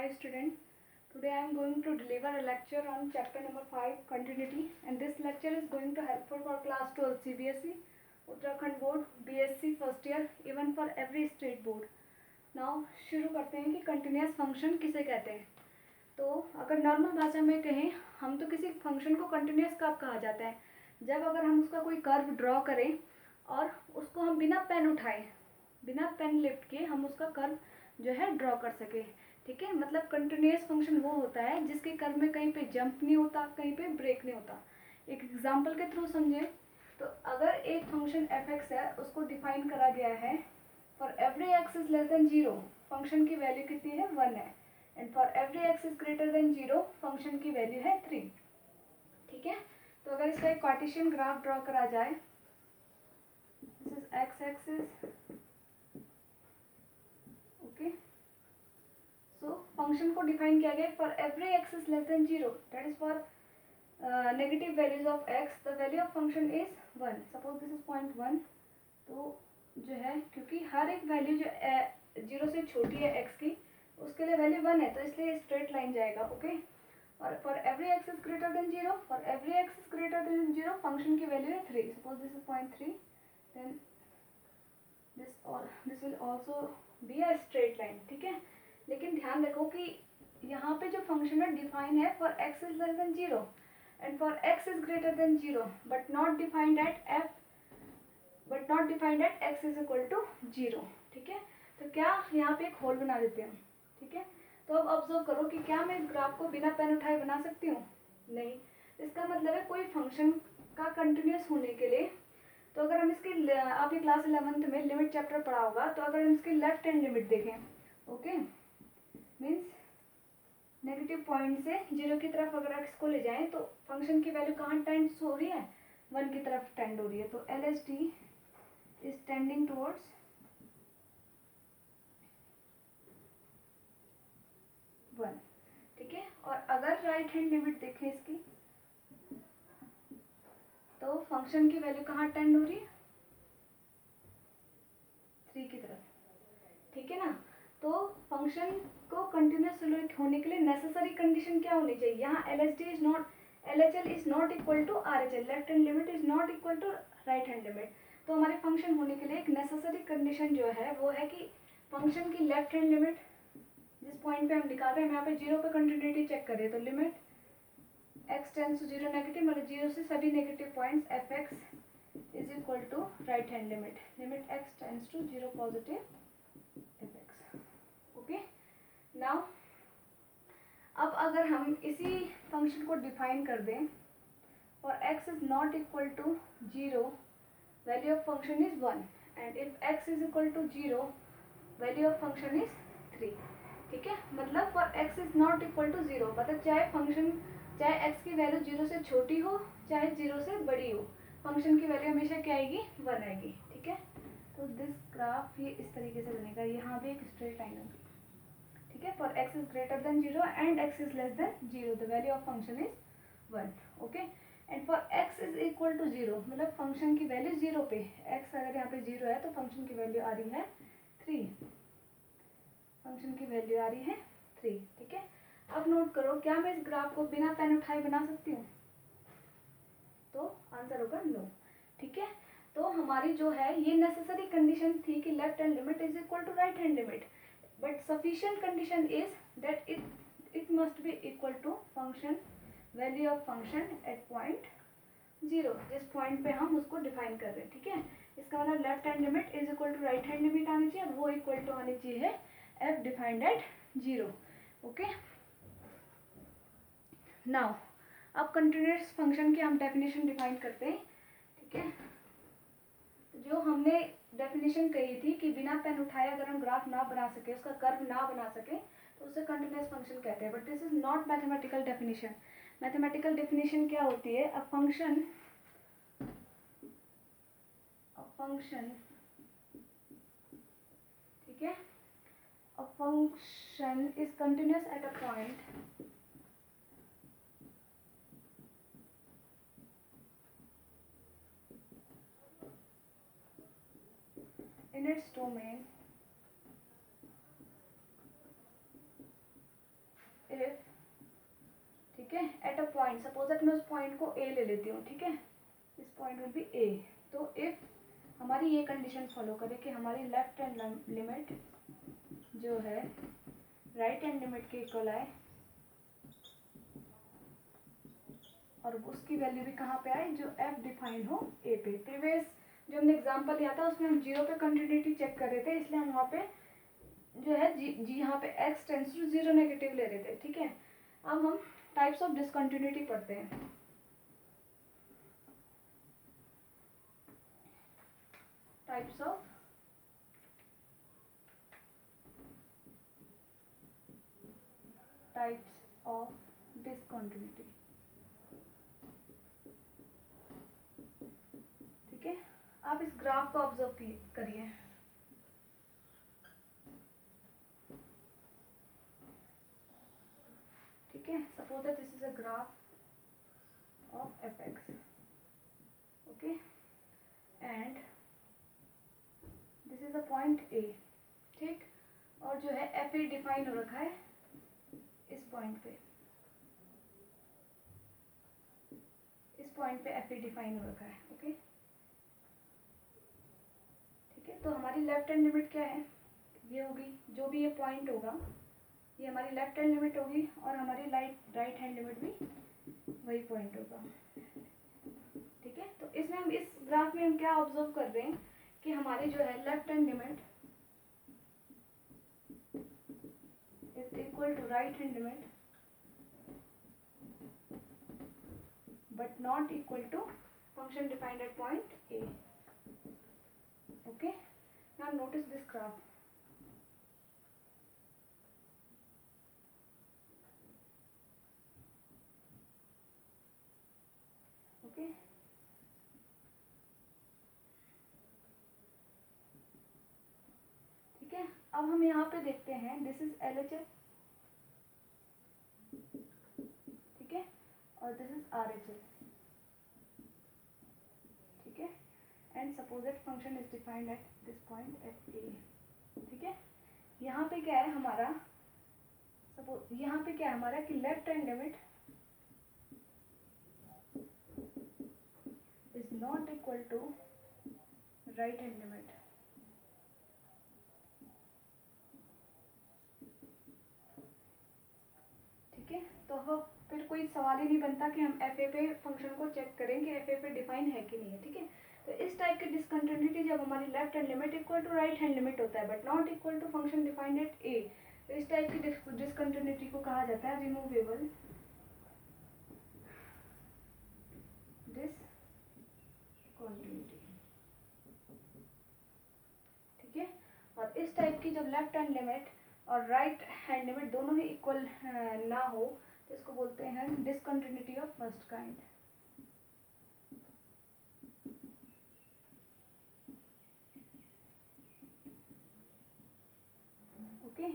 Hi student, today I am going to deliver a lecture on chapter number 5 continuity, and this lecture is going to helpful for class 12 CBSE, Uttarakhand board, BSc first year, even for every state board. Now शुरू करते हैं कि continuous function किसे कहते हैं। तो अगर normal भाषा में कहें हम तो किसी फंक्शन को कंटिन्यूस कब कहा जाता है, जब अगर हम उसका कोई कर्व ड्रॉ करें और उसको हम बिना पेन उठाए, बिना पेन लिफ्ट किए हम उसका कर्व जो है ड्रॉ कर सके। ठीक है, मतलब कंटिन्यूस फंक्शन वो होता है जिसके कर्व में कहीं पे जंप नहीं होता, कहीं पे ब्रेक नहीं होता। एक एग्जांपल के थ्रू समझें तो अगर एक फंक्शन f(x) है, उसको डिफाइन करा गया है for every x is less than 0 function की वैल्यू कितनी है 1 है, and for every x is greater than 0 function की वैल्यू है 3। ठीक है, तो अगर इसका एक कार्टेशियन ग्राफ ड्रॉ करा जाए, this is x axis, okay. So function को डिफाइन किया गया for every x is less than 0, that is for negative values of x, the value of function is 1। Suppose this is 0.1, तो जो है क्योंकि हर एक वैल्यू जो 0 से छोटी है x की, उसके लिए वैल्यू 1 है, तो इसलिए स्ट्रेट लाइन जाएगा, ओके। और for every x is greater than 0, for every x is greater than 0 function की वैल्यू है 3। Suppose this is 0.3, then this will also be a straight line. ठीक है, लेकिन ध्यान रखो कि यहाँ पे जो फंक्शन है डिफाइन है for x is less than 0 and for x is greater than 0, but not defined at x is equal to 0। ठीक है, तो क्या यहाँ पे एक होल बना देते हैं। ठीक है, तो अब ऑब्जर्व करो कि क्या मैं इस ग्राफ को बिना पेन उठाए बना सकती हूँ? नहीं। इसका मतलब है कोई फंक्शन का कंटिन्यूस होने के लिए, तो अगर हम इसकी आपने क्लास 11th में लिमिट चैप्टर पढ़ा होगा, तो अगर हम इसकी लेफ्ट हैंड लिमिट देखें, ओके, मीन्स नेगेटिव पॉइंट से 0 की तरफ अगर x को ले जाएं तो फंक्शन की वैल्यू कहाँ टेंड हो रही है? 1 की तरफ टेंड हो रही है, तो LSD इज टेंडिंग टुवर्ड्स 1। ठीक है, और अगर राइट हैंड लिमिट देखें इसकी, तो फंक्शन की वैल्यू कहाँ टेंड हो रही है? 3 की तरफ। ठीक है ना, तो फंक्शन को कंटिन्यूस होने के लिए नेसेसरी कंडीशन क्या होनी चाहिए? यहाँ LHL is not equal to RHL, left hand limit is not equal to right hand limit. तो हमारे फंक्शन होने के लिए एक नेसेसरी कंडीशन जो है वो है कि फंक्शन की लेफ्ट हैंड लिमिट, जिस पॉइंट पे हम निकाल रहे हैं, हम यहाँ पे 0 पे कंटिन्यूटी चेक करें, तो limit x tends to 0 negative, मतलब 0 से सभी negative points fx is equal to right hand limit, limit x tends to 0 positive fx। Okay, now अब अगर हम इसी फंक्शन को डिफाइन कर दें और x is not equal to 0, value of function is 1, and if x is equal to 0, value of function is 3। ठीक है, मतलब for x is not equal to 0, मतलब चाहे x की वैल्यू 0 से छोटी हो चाहे 0 से बड़ी हो, फंक्शन की वैल्यू हमेशा क्या आएगी? 1 आएगी। ठीक है, तो दिस ग्राफ ये इस तरीके से बनेगा, यहाँ भी एक स्ट्रेट लाइन होगी। ठीक है, for x is greater than 0 and x is less than 0, the value of function is 1। Okay, and for x is equal to 0, मतलब फंक्शन की वैल्यू 0 पे, x अगर यहाँ पे 0 है तो फंक्शन की वैल्यू आ रही है 3, फंक्शन की वैल्यू आ रही है 3। ठीक है, अब नोट करो, क्या मैं इस ग्राफ को बिना पेन उठाए बना सकती हूँ? तो आंसर होगा नो। ठीक है, तो हमारी जो है ये नेसेसरी कंडीशन थी कि left hand limit is equal to right hand limit, but sufficient condition is that it must be equal to function value of function at point 0, जिस पॉइंट पे हम उसको डिफाइन कर रहे हैं। ठीक है, इसका मतलब left hand limit is equal to right hand limit आनी चाहिए, वो इक्वल टू आनी चाहिए f defined at 0। Okay, now अब कंटिन्यूस फंक्शन की हम डेफिनेशन डिफाइन करते हैं। ठीक है, जो हमने डेफिनेशन कही थी कि बिना पेन उठाए अगर हम ग्राफ ना बना सके, उसका कर्व ना बना सके, तो उसे कंटिन्यूस फंक्शन कहते हैं, but this is not mathematical definition. Mathematical definition क्या होती है? अ फंक्शन ठीक है, a function is continuous at a point in its domain okay, at a point, suppose that मैं उस पॉइंट को ए ले लेती हूँ, ठीक है, दिस पॉइंट विल बी ए। तो इफ हमारी ये कंडीशन फॉलो करे कि हमारी लेफ्ट हैंड लिमिट जो है राइट हैंड लिमिट के इक्वल आए और उसकी वैल्यू भी कहाँ पे आए, जो एफ डिफाइन हो ए पे। प्रीवियस जो हमने एग्जांपल लिया था उसमें हम जीरो पे कंटिन्यूटी चेक कर रहे थे, इसलिए हम वहाँ पे जो है जी यहाँ पे x tends to zero negative ले रहे थे, ठीक है। अब हम टाइप्स ऑफ डिसकंटिन्यूटी पढ़ते हैं। टाइप्स ऑफ डिसकंटिन्यूटी, ठीक है। आप इस ग्राफ को ऑब्जर्व करिए। ठीक है, suppose that this is a graph of F x, okay, and this is a point A, ठीक। और जो है एफ ए डिफाइन हो रखा है इस पॉइंट पे, इस पॉइंट पे एफ ए डिफाइन हो रखा है, ओके, ठीक है। तो हमारी लेफ्ट हैंड लिमिट क्या है, ये होगी, जो भी ये पॉइंट होगा ये हमारी लेफ्ट हैंड लिमिट होगी और हमारी राइट हैंड लिमिट भी वही पॉइंट होगा, ठीक है। तो इसमें हम इस ग्राफ में हम क्या ऑब्जर्व कर रहे हैं कि हमारी जो है left hand limit is equal to right hand limit but not equal to function defined at point A. Okay, now notice this graph. Okay, ठीक है। अब हम यहाँ पे देखते हैं, दिस इज LHS, ठीक है, और दिस इज RHS, ठीक है, and suppose that function is defined at this point at A, ठीक है। यहाँ पे क्या है हमारा, सपोज यहाँ पे क्या है हमारा कि left hand limit is not equal to right hand limit, ठीक है। तो अब फिर कोई सवाल ही नहीं बनता कि हम एफ ए पे फंक्शन को चेक करें कि एफ ए पे डिफाइन है कि नहीं है, ठीक है। तो इस टाइप की डिसकंटिन्यूटी जब हमारी left hand limit equal to right hand limit होता है but not equal to function defined at A, तो इस टाइप की डिसकंटिन्यूटी को कहा जाता है रिमूवेबल डिसकंटिन्यूटी, ठीक है। और इस टाइप की जब लेफ्ट हैंड लिमिट और राइट हैंड लिमिट दोनों ही इक्वल ना हो तो इसको बोलते हैं discontinuity of first kind, okay.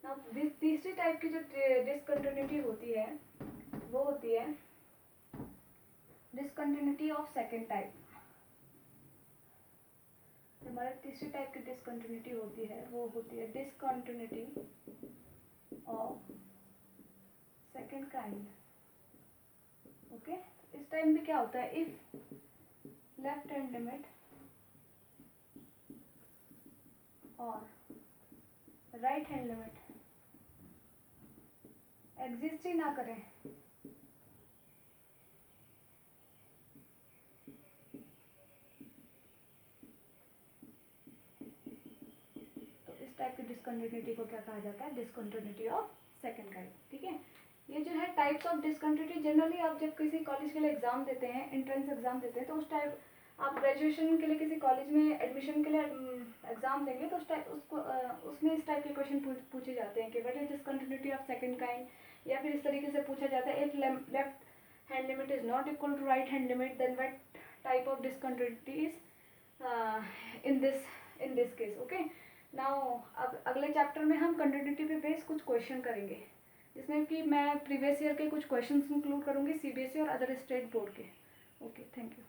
Now तीसरी टाइप की जो डिसकंटिन्यूटी होती है वो होती है डिसकंटिन्यूटी ऑफ सेकंड टाइप। हमारा तीसरी टाइप की डिसकंटिन्यूटी होती है वो होती है discontinuity of second kind, okay. इस टाइम में क्या होता है, इफ लेफ्ट हैंड लिमिट और राइट हैंड लिमिट एग्जिस्ट ही ना करें तो इस टाइप की डिसकंटिन्यूटी को क्या कहा जाता है, डिसकंटिन्यूटी ऑफ सेकंड काइंड, ठीक है। ये जो है टाइप्स ऑफ डिसकंटिन्यूटी, जनरली आप जब किसी कॉलेज के लिए एग्जाम देते हैं, एंट्रेंस एग्जाम देते हैं, तो उस टाइप आप ग्रेजुएशन के लिए किसी कॉलेज में एडमिशन के लिए एग्जाम देंगे तो उस टाइप उसको उसमें इस टाइप के क्वेश्चन पूछे जाते हैं कि what is discontinuity of second kind, या फिर इस तरीके से पूछा जाता है if left hand limit is not equal to right hand limit then what type of discontinuity is in this case, okay. Now अब अगले चैप्टर में हम कंटिन्यूटी पे बेस कुछ क्वेश्चन करेंगे जिसमें कि मैं प्रीवियस ईयर के कुछ क्वेश्चंस इंक्लूड करूँगी CBSE और अदर स्टेट बोर्ड के, ओके, थैंक यू।